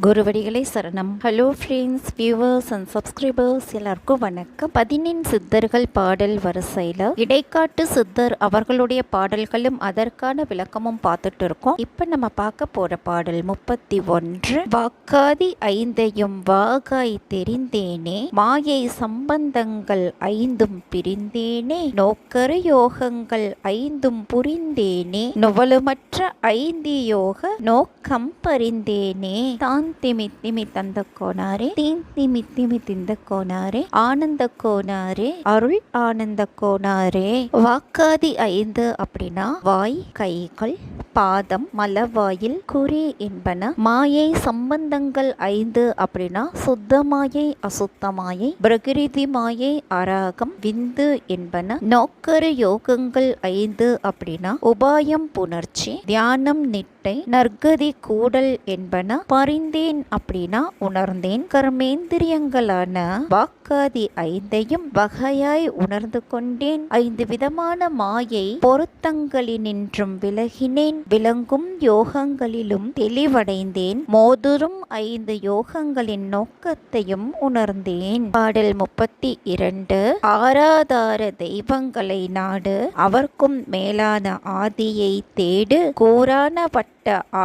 குருவடிகளை சரணம். Hello friends, viewers and subscribers எல்லாருக்கும் வணக்கம். 14 சித்தர்கள் பாடல் வரிசையில் இடைக்காட்டு சித்தர் அவர்களுடைய பாடல்களும் அதற்கான விளக்கமும் பார்த்துட்டு இருக்கோம். இப்போ நம்ம பார்க்க போற பாடல் 31. வாக்காதி ஐந்தையும் வாகாய் தெரிந்தேனே, மாயை சம்பந்தங்கள் ஐந்தும் பிரிந்தேனே, நோக்கரு யோகங்கள் ஐந்தும் புரிந்தேனே, நுவலுமற்ற ஐந்து யோக நோக்கம் பறிந்தேனே, தான் திமி திமி தந்த கோனாரே, தீன் திமி திமி திந்த கோனாரே, ஆனந்த கோனாரே, அருள் ஆனந்த கோனாரே. வாக்காதி ஐந்து அப்படின்னா வாய், கைகள், பாதம், மலவாயில், குறி என்பன. மாயை சம்பந்தங்கள் ஐந்து அப்படின்னா சுத்த மாயை, அசுத்த மாயை, பிரகிருதி மாயை, அராகம், விந்து என்பன. நோக்கரு யோகங்கள் ஐந்து அப்படின்னா உபாயம், புணர்ச்சி, தியானம், நிட்டை, நற்கதி, கூடல் என்பன. பறிந்தேன் அப்படின்னா உணர்ந்தேன். கர்மேந்திரியங்களான வாக்காதி ஐந்தையும் வகையாய் உணர்ந்து கொண்டேன். 5 விதமான மாயை பொருத்தங்களினின்றும் விலகினேன். விளங்கும் யோகங்களிலும் தெளிவடைந்தேன். மோதுரும் 5 யோகங்களின் நோக்கத்தையும் உணர்ந்தேன். பாடல் 32. ஆராதார தெய்வங்களை நாடு, அவர்க்கும் மேலான ஆதியை தேடு, கூரான வட்ட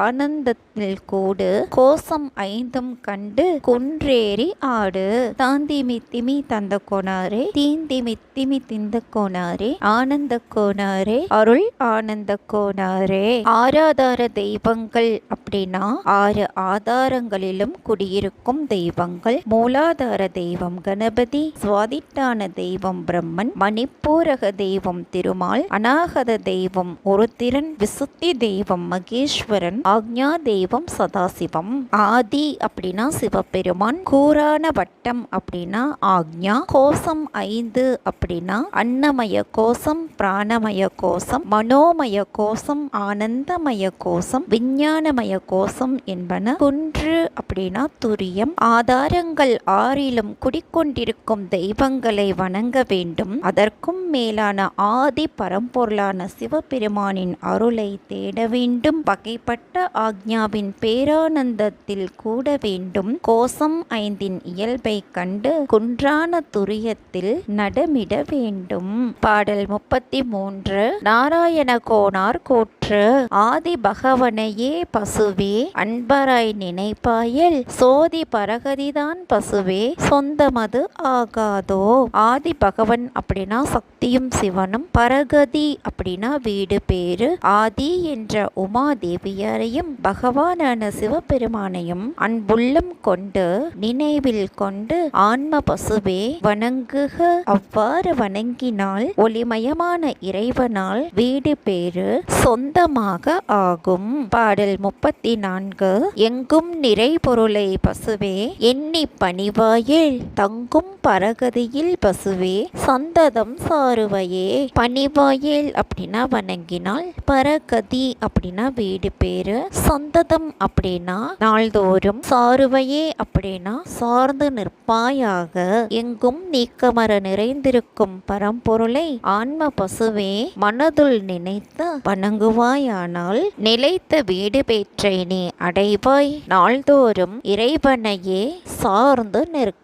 ஆனந்தத்தில் கூடு, கோசம் ஐந்தும் கண்டு குன்றேறி ஆடு. தாந்திமி திமி தந்த கோனாரே, தீந்திமி திமி திந்த கோனாரே, ஆனந்த கோனாரே, அருள் ஆனந்த கோனாரே. ஆராதார தெய்வங்கள் அப்படின்னா 6 ஆதாரங்களிலும் குடியிருக்கும் தெய்வங்கள். மூலாதார தெய்வம் கணபதி, சுவாதிட்டான தெய்வம் பிரம்மன், மணிப்பூரக தெய்வம் திருமால், அநாகத தெய்வம் ஒருத்திரன், விசுத்தி தெய்வம் மகேஸ்வரன், ஆக்ஞா தெய்வம் சதாசிவம். ஆதி அப்படின்னா சிவபெருமான், கூரான வட்டம் அப்படின்னா ஆக்ஞா, கோசம் 5 அப்படின்னா அன்னமய கோசம், பிராணமய கோசம், மனோமய கோசம், ஆனந்தமய கோசம், விஞ்ஞானமய கோசம் என்பன. குன்று அப்படின்னா துரியம். ஆதாரங்கள் 6லும் குடிக்கொண்டிருக்கும் தெய்வங்களை வணங்க வேண்டும். அதற்கும் மேலான ஆதி பரம்பொருளான சிவபெருமானின் அருளை தேட வேண்டும். வகைப்பட்ட ஆக்ஞாவின் பேரானந்தத்தில் கூட வேண்டும். கோசம் 5இன் இயல்பை கண்டு குன்றான துரியத்தில் நடமிட வேண்டும். பாடல் 33. நாராயண கோனார் கோற்று, ஆதி பகவனையே பசுவே அன்பராய் நினைப்பாயல், சோதி பரகதிதான் பசுவே சொந்தமது ஆகாதோ. ஆதி பகவன் அப்படின்னா சக்தியும் சிவனும், பரகதி அப்படின்னா வீடு பேரு. ஆதி என்ற உமாதேவியாரையும் பகவானான சிவபெருமானையும் அன்புள்ளம் கொண்டு நினைவில் கொண்டு ஆன்ம பசுவே வணங்குக. அவ்வாறு வணங்கினால் ஒளிமயமான இறைவனால் வீடு பேரு சொந்தமாக ஆகும். பாடல் 34. எங்கும் நிறை பொருளை பசுவே எண்ணி பணிவாயில், தங்கும் பரகதியில் பசுவே சந்ததம் சாருவையே. பணிவாயில் அப்படின்னா வணங்கினால், பரகதி அப்படின்னா வீடு பேரு, சந்ததம் அப்படின்னா நாள்தோறும், சாருவையே அப்படின்னா சார்ந்து நிற்பாயாக. எங்கும் நீக்கமர நிறைந்திருக்கும் பரம்பொருளை ஆன்ம பசுவே மனதுள் நினைத்து வணங்குவாயானால் நிலைத்த வீடு பேற்றை நீ அடைவாய். நாள்தோறும் இறைவனையே சார்ந்து நிற்க.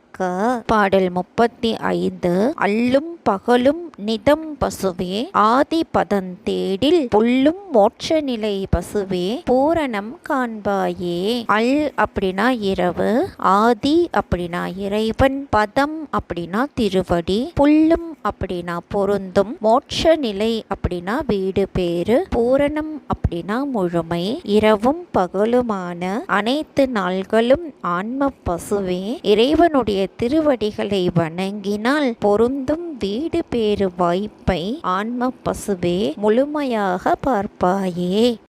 பாடல் 35. அல்லும் பகலும் நிதம் பசுவே ஆதி பதந்தேடில், புல்லும் மோட்ச நிலை பசுவே பூரணம் காண்பாயே. அல் அப்படின்னா இரவு, ஆதி அப்படின்னா இறைவன், பதம் அப்படின்னா திருவடி, புல்லும் அப்படின்னா பொருந்தும், மோட்ச நிலை அப்படின்னா வீடு பேரு, பூரணம் அப்படின்னா முழுமை, இரவும் பகலுமான அனைத்து நாள்களும் ஆன்ம பசுவே இறைவனுடைய திருவடிகளை வணங்கினால் பொருந்தும் வீடு பேறு வாய்ப்பை ஆன்ம பசுவே முழுமையாக பார்ப்பாயே.